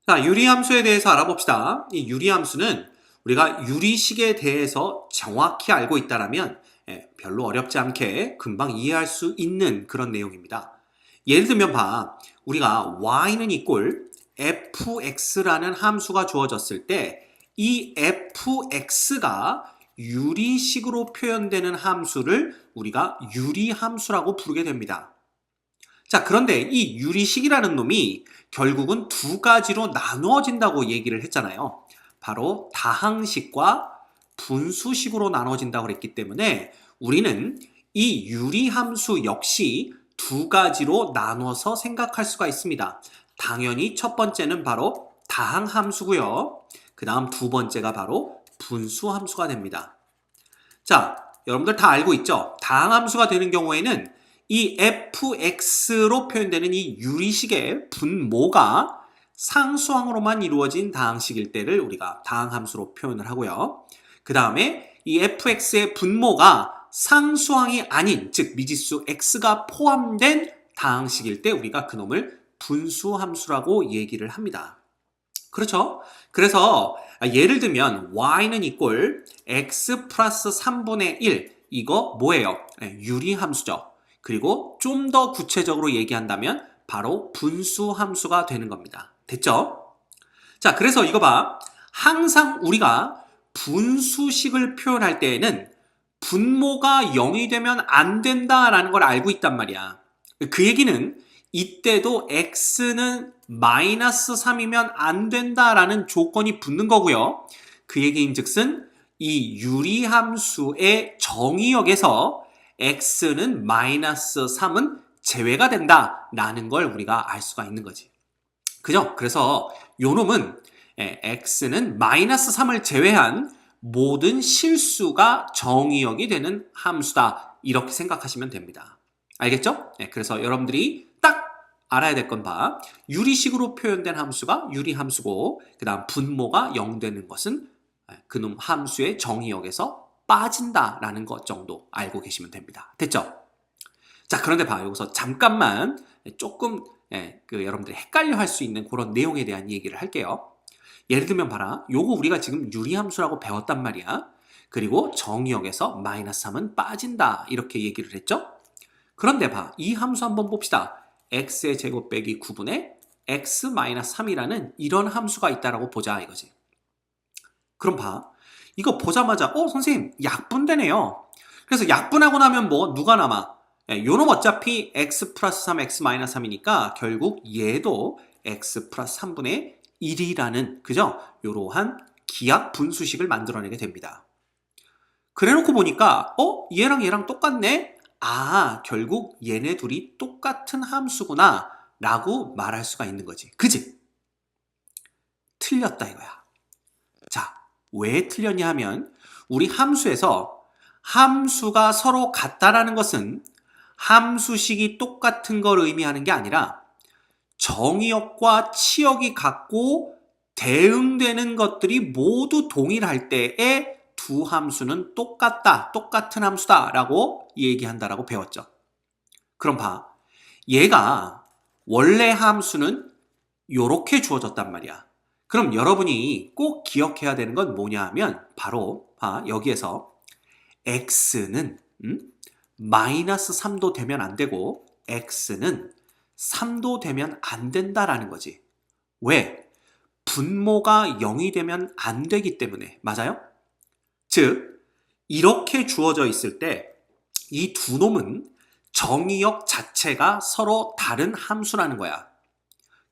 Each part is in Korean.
자, 유리함수에 대해서 알아봅시다. 이 유리함수는 우리가 유리식에 대해서 정확히 알고 있다면 별로 어렵지 않게 금방 이해할 수 있는 그런 내용입니다. 예를 들면 우리가 y는 이꼴 fx라는 함수가 주어졌을 때 이 fx가 유리식으로 표현되는 함수를 우리가 유리함수라고 부르게 됩니다. 자, 그런데 이 유리식이라는 놈이 결국은 두 가지로 나누어진다고 얘기를 했잖아요. 바로 다항식과 분수식으로 나눠진다고 그랬기 때문에 우리는 이 유리함수 역시 두 가지로 나눠서 생각할 수가 있습니다. 당연히 첫 번째는 바로 다항함수고요. 그 다음 두 번째가 바로 분수함수가 됩니다. 자, 여러분들 다 알고 있죠? 다항함수가 되는 경우에는 이 fx로 표현되는 이 유리식의 분모가 상수항으로만 이루어진 다항식일 때를 우리가 다항함수로 표현을 하고요. 그 다음에 이 fx의 분모가 상수항이 아닌, 즉 미지수 x가 포함된 다항식일 때 우리가 그놈을 분수함수라고 얘기를 합니다. 그렇죠? 그래서 예를 들면 y는 이꼴 x 플러스 3분의 1, 이거 뭐예요? 유리함수죠. 그리고 좀 더 구체적으로 얘기한다면 바로 분수함수가 되는 겁니다. 됐죠? 자, 그래서 이거 봐. 항상 우리가 분수식을 표현할 때에는 분모가 0이 되면 안 된다라는 걸 알고 있단 말이야. 그 얘기는 이때도 x는 마이너스 3이면 안 된다라는 조건이 붙는 거고요. 그 얘기인즉슨 이 유리함수의 정의역에서 x는 마이너스 3은 제외가 된다라는 걸 우리가 알 수가 있는 거지. 그죠? 그래서 요 놈은 x는 마이너스 3을 제외한 모든 실수가 정의역이 되는 함수다. 이렇게 생각하시면 됩니다. 알겠죠? 그래서 여러분들이 딱 알아야 될 건 유리식으로 표현된 함수가 유리함수고 그 다음 분모가 0 되는 것은 그놈 함수의 정의역에서 빠진다라는 것 정도 알고 계시면 됩니다. 됐죠? 자, 그런데 여기서 잠깐만 조금 여러분들이 헷갈려 할 수 있는 그런 내용에 대한 얘기를 할게요. 예를 들면 요거 우리가 지금 유리함수라고 배웠단 말이야. 그리고 정의역에서 마이너스 3은 빠진다 이렇게 얘기를 했죠? 그런데 이 함수 한번 봅시다. x의 제곱 빼기 9분의 x 마이너스 3이라는 이런 함수가 있다라고 보자 이거지. 그럼 이거 보자마자 선생님 약분되네요. 그래서 약분하고 나면 누가 남아? 요놈 어차피 x 플러스 3, x 마이너스 3이니까 결국 얘도 x 플러스 3분의 1이라는 그죠? 요러한 기하 분수식을 만들어내게 됩니다. 그래놓고 보니까 얘랑 얘랑 똑같네? 결국 얘네 둘이 똑같은 함수구나 라고 말할 수가 있는 거지. 그지? 틀렸다 이거야. 자, 왜 틀렸냐 하면 우리 함수에서 함수가 서로 같다라는 것은 함수식이 똑같은 걸 의미하는 게 아니라 정의역과 치역이 같고 대응되는 것들이 모두 동일할 때에 두 함수는 똑같다, 똑같은 함수다 라고 얘기한다라고 배웠죠. 그럼 얘가 원래 함수는 요렇게 주어졌단 말이야. 그럼 여러분이 꼭 기억해야 되는 건 뭐냐 하면 바로 여기에서 x는 마이너스 3도 되면 안 되고 x는 3도 되면 안 된다라는 거지. 왜? 분모가 0이 되면 안 되기 때문에. 맞아요? 즉 이렇게 주어져 있을 때 이 두 놈은 정의역 자체가 서로 다른 함수라는 거야.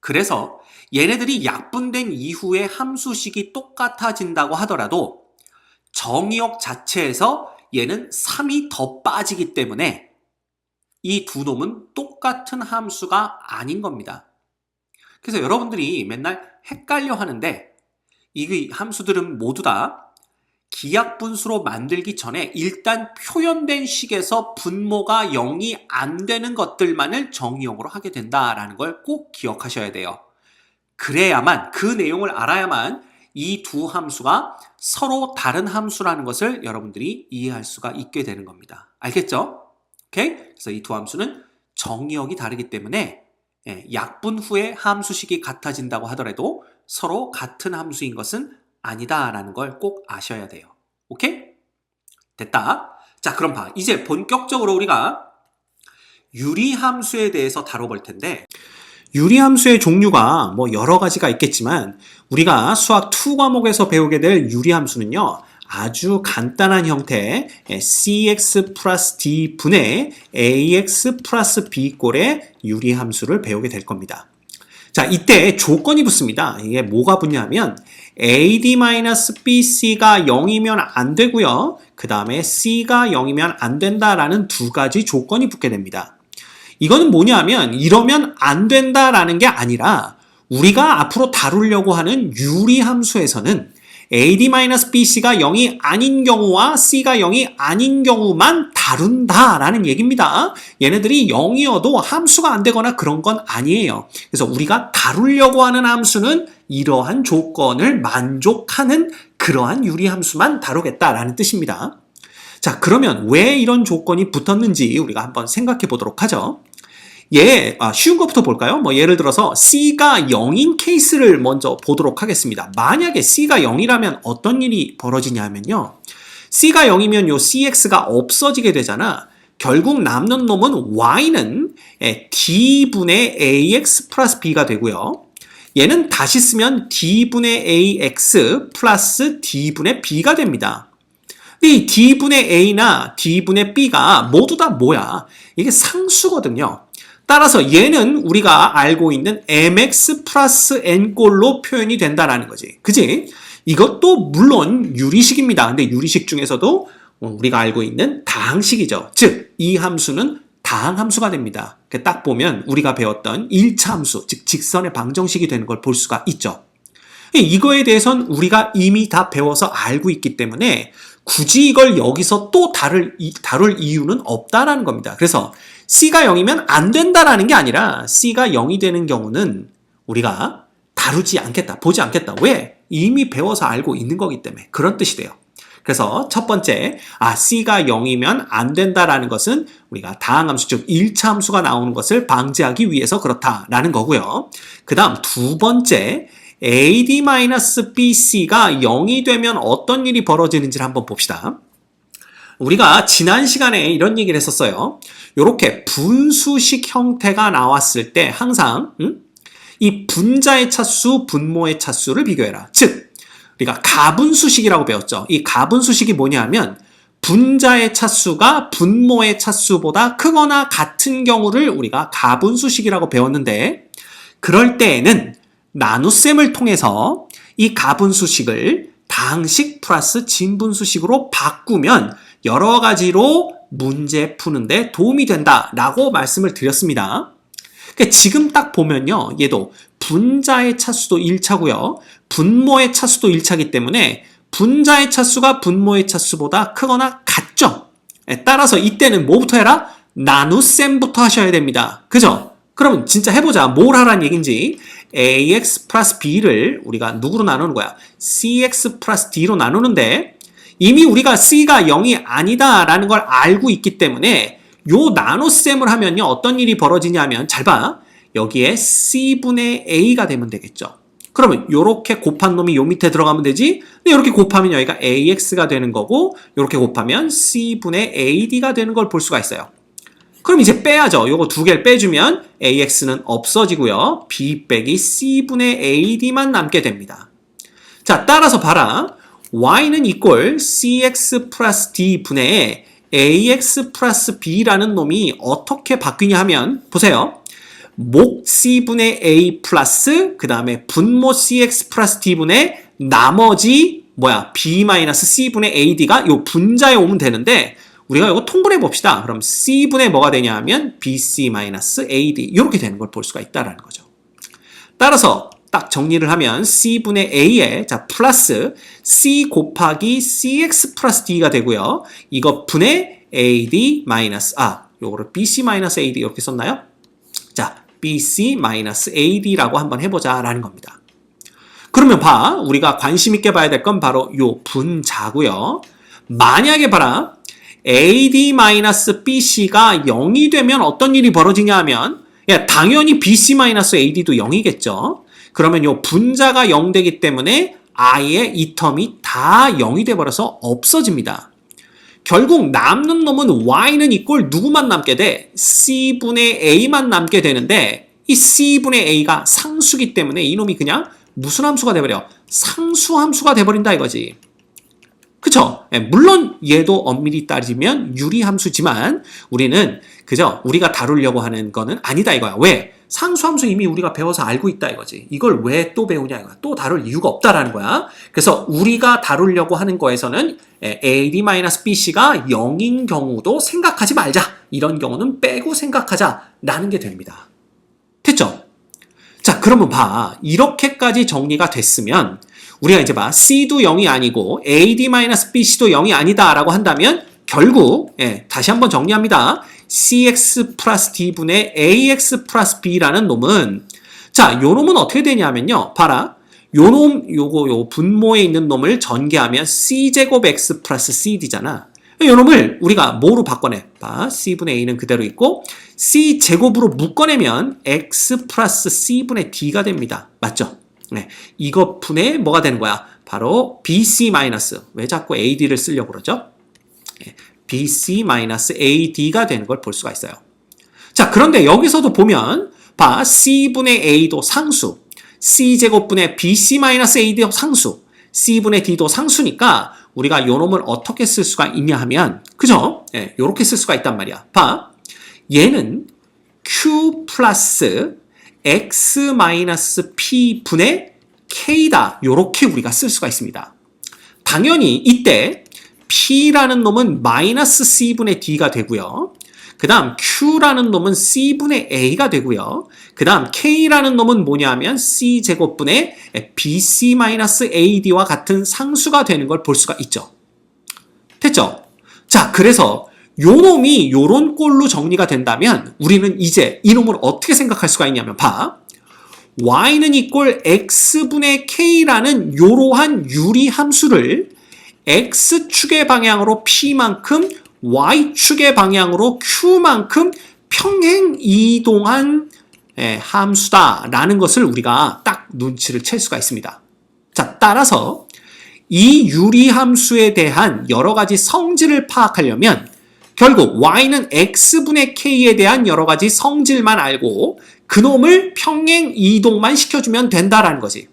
그래서 얘네들이 약분된 이후에 함수식이 똑같아진다고 하더라도 정의역 자체에서 얘는 3이 더 빠지기 때문에 이 두 놈은 똑같은 함수가 아닌 겁니다. 그래서 여러분들이 맨날 헷갈려 하는데 이 함수들은 모두 다 기하분수로 만들기 전에 일단 표현된 식에서 분모가 0이 안 되는 것들만을 정의역으로 하게 된다라는 걸 꼭 기억하셔야 돼요. 그래야만, 그 내용을 알아야만 이 두 함수가 서로 다른 함수라는 것을 여러분들이 이해할 수가 있게 되는 겁니다. 알겠죠? 오케이? 그래서 이 두 함수는 정의역이 다르기 때문에 약분 후에 함수식이 같아진다고 하더라도 서로 같은 함수인 것은 아니다라는 걸 꼭 아셔야 돼요. 오케이? 됐다. 자, 그럼 봐. 이제 본격적으로 우리가 유리함수에 대해서 다뤄볼 텐데, 유리함수의 종류가 뭐 여러 가지가 있겠지만 우리가 수학 2 과목에서 배우게 될 유리함수는요, 아주 간단한 형태의 cx 플러스 d 분의 ax 플러스 b 꼴의 유리함수를 배우게 될 겁니다. 자, 이때 조건이 붙습니다. 이게 뭐가 붙냐면 ad-bc가 0이면 안 되고요. 그 다음에 c가 0이면 안 된다라는 두 가지 조건이 붙게 됩니다. 이거는 뭐냐면 이러면 안 된다라는 게 아니라 우리가 앞으로 다루려고 하는 유리함수에서는 ad-bc가 0이 아닌 경우와 c가 0이 아닌 경우만 다룬다라는 얘기입니다. 얘네들이 0이어도 함수가 안 되거나 그런 건 아니에요. 그래서 우리가 다루려고 하는 함수는 이러한 조건을 만족하는 그러한 유리함수만 다루겠다라는 뜻입니다. 자, 그러면 왜 이런 조건이 붙었는지 우리가 한번 생각해 보도록 하죠. 쉬운 것부터 볼까요? 예를 들어서 C가 0인 케이스를 먼저 보도록 하겠습니다. 만약에 C가 0이라면 어떤 일이 벌어지냐면요. C가 0이면 요 CX가 없어지게 되잖아. 결국 남는 놈은 Y는 D분의 AX 플러스 B가 되고요. 얘는 다시 쓰면 D분의 AX 플러스 D분의 B가 됩니다. 이 D분의 A나 D분의 B가 모두 다 뭐야? 이게 상수거든요. 따라서 얘는 우리가 알고 있는 mx 플러스 n꼴로 표현이 된다라는 거지. 그지? 이것도 물론 유리식입니다. 근데 유리식 중에서도 우리가 알고 있는 다항식이죠. 즉, 이 함수는 다항함수가 됩니다. 딱 보면 우리가 배웠던 1차 함수, 즉 직선의 방정식이 되는 걸 볼 수가 있죠. 이거에 대해서는 우리가 이미 다 배워서 알고 있기 때문에 굳이 이걸 여기서 또 다룰 이유는 없다라는 겁니다. 그래서 C가 0이면 안 된다라는 게 아니라 C가 0이 되는 경우는 우리가 다루지 않겠다, 보지 않겠다. 왜? 이미 배워서 알고 있는 거기 때문에 그런 뜻이 돼요. 그래서 첫 번째, C가 0이면 안 된다라는 것은 우리가 다항함수, 즉 1차 함수가 나오는 것을 방지하기 위해서 그렇다라는 거고요. 그 다음 두 번째, ad-bc가 0이 되면 어떤 일이 벌어지는지를 한번 봅시다. 우리가 지난 시간에 이런 얘기를 했었어요. 이렇게 분수식 형태가 나왔을 때 항상 이 분자의 차수, 분모의 차수를 비교해라. 즉, 우리가 가분수식이라고 배웠죠. 이 가분수식이 뭐냐면 분자의 차수가 분모의 차수보다 크거나 같은 경우를 우리가 가분수식이라고 배웠는데, 그럴 때에는 나눗셈을 통해서 이 가분수식을 다항식 플러스 진분수식으로 바꾸면 여러 가지로 문제 푸는데 도움이 된다라고 말씀을 드렸습니다. 그러니까 지금 딱 보면요, 얘도 분자의 차수도 1차고요, 분모의 차수도 1차이기 때문에 분자의 차수가 분모의 차수보다 크거나 같죠. 따라서 이때는 뭐부터 해라? 나눗셈부터 하셔야 됩니다. 그죠? 그럼 진짜 해보자. 뭘 하라는 얘기인지. ax 플러스 b를 우리가 누구로 나누는 거야? cx 플러스 d로 나누는데, 이미 우리가 c가 0이 아니다라는 걸 알고 있기 때문에 요 나눗셈을 하면요, 어떤 일이 벌어지냐면, 잘 봐. 여기에 c분의 a가 되면 되겠죠. 그러면 요렇게 곱한 놈이 요 밑에 들어가면 되지. 근데 요렇게 곱하면 여기가 ax가 되는 거고, 요렇게 곱하면 c분의 ad가 되는 걸 볼 수가 있어요. 그럼 이제 빼야죠. 요거 두 개를 빼주면 ax는 없어지고요, b 빼기 c분의 ad만 남게 됩니다. 자, 따라서 봐라. y는 이꼴 cx 플러스 d 분의 ax 플러스 b라는 놈이 어떻게 바뀌냐 하면, 보세요. 목 c분의 a 플러스 그 다음에 분모 cx 플러스 d분의 나머지 b 마이너스 c분의 ad가 요 분자에 오면 되는데, 우리가 이거 통분해 봅시다. 그럼 c분의 뭐가 되냐 하면 bc-ad 이렇게 되는 걸 볼 수가 있다는 거죠. 따라서 딱 정리를 하면 c분의 a에 플러스 c 곱하기 cx 플러스 d가 되고요. 이거 분의 ad 마이너스 요거를 bc-ad 이렇게 썼나요? 자, bc-ad라고 한번 해보자 라는 겁니다. 그러면 우리가 관심 있게 봐야 될 건 바로 요 분자고요. 만약에 ad-bc가 0이 되면 어떤 일이 벌어지냐 하면 예, 당연히 BC-AD도 0이겠죠. 그러면 요 분자가 0 되기 때문에 아예 이 텀이 다 0이 돼버려서 없어집니다. 결국 남는 놈은 y는 이꼴 누구만 남게 돼? c분의 a만 남게 되는데 이 c분의 a가 상수기 때문에 이놈이 그냥 무슨 함수가 돼버려? 상수 함수가 돼버린다 이거지. 그쵸? 예, 물론 얘도 엄밀히 따지면 유리함수지만 우리는 그저 우리가 다루려고 하는 거는 아니다 이거야. 왜? 상수함수 이미 우리가 배워서 알고 있다 이거지. 이걸 왜 또 배우냐 이거야. 또 다룰 이유가 없다라는 거야. 그래서 우리가 다루려고 하는 거에서는 AD-BC가 0인 경우도 생각하지 말자. 이런 경우는 빼고 생각하자라는 게 됩니다. 됐죠? 자, 그러면 봐. 이렇게까지 정리가 됐으면 우리가 이제 봐. C도 0이 아니고 AD-BC도 0이 아니다라고 한다면 결국 다시 한번 정리합니다. CX 플러스 D분의 AX 플러스 B라는 놈은 자, 요 놈은 어떻게 되냐면요. 봐라. 요 놈, 요거 분모에 있는 놈을 전개하면 C제곱 X 플러스 CD잖아. 요 놈을 우리가 뭐로 바꿔내? 봐. C분의 A는 그대로 있고 C제곱으로 묶어내면 X 플러스 C분의 D가 됩니다. 맞죠? 네. 이것 분의 뭐가 되는 거야? 바로 BC 마이너스. 왜 자꾸 AD를 쓰려고 그러죠? BC-AD가 되는 걸 볼 수가 있어요. 자, 그런데 여기서도 보면 봐, C분의 A도 상수, C제곱분의 BC-AD도 상수, C분의 D도 상수니까 우리가 요 놈을 어떻게 쓸 수가 있냐 하면 그죠? 요렇게 쓸 수가 있단 말이야. 봐, 얘는 Q 플러스 X-P 분의 K다. 요렇게 우리가 쓸 수가 있습니다. 당연히 이때 P라는 놈은 마이너스 C분의 D가 되고요. 그 다음 Q라는 놈은 C분의 A가 되고요. 그 다음 K라는 놈은 뭐냐면 C제곱분의 BC-AD와 같은 상수가 되는 걸 볼 수가 있죠. 됐죠? 자, 그래서 요 놈이 요런 꼴로 정리가 된다면 우리는 이제 이 놈을 어떻게 생각할 수가 있냐면 봐. y는 이꼴 x분의 k라는 요러한 유리함수를 x축의 방향으로 p만큼 y축의 방향으로 q만큼 평행 이동한 함수다라는 것을 우리가 딱 눈치를 챌 수가 있습니다. 자, 따라서 이 유리함수에 대한 여러 가지 성질을 파악하려면 결국 y는 x분의 k에 대한 여러 가지 성질만 알고 그놈을 평행 이동만 시켜주면 된다라는 거지.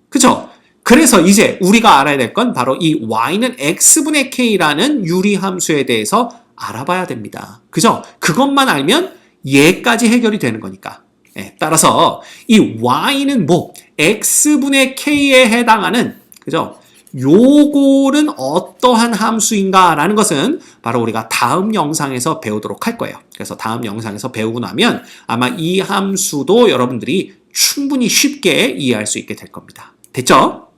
그쵸? 그래서 이제 우리가 알아야 될 건 바로 이 y는 x분의 k라는 유리함수에 대해서 알아봐야 됩니다. 그죠? 그것만 알면 얘까지 해결이 되는 거니까. 따라서 이 y는 뭐 x분의 k에 해당하는 그죠? 요거는 어떠한 함수인가라는 것은 바로 우리가 다음 영상에서 배우도록 할 거예요. 그래서 다음 영상에서 배우고 나면 아마 이 함수도 여러분들이 충분히 쉽게 이해할 수 있게 될 겁니다. 됐죠?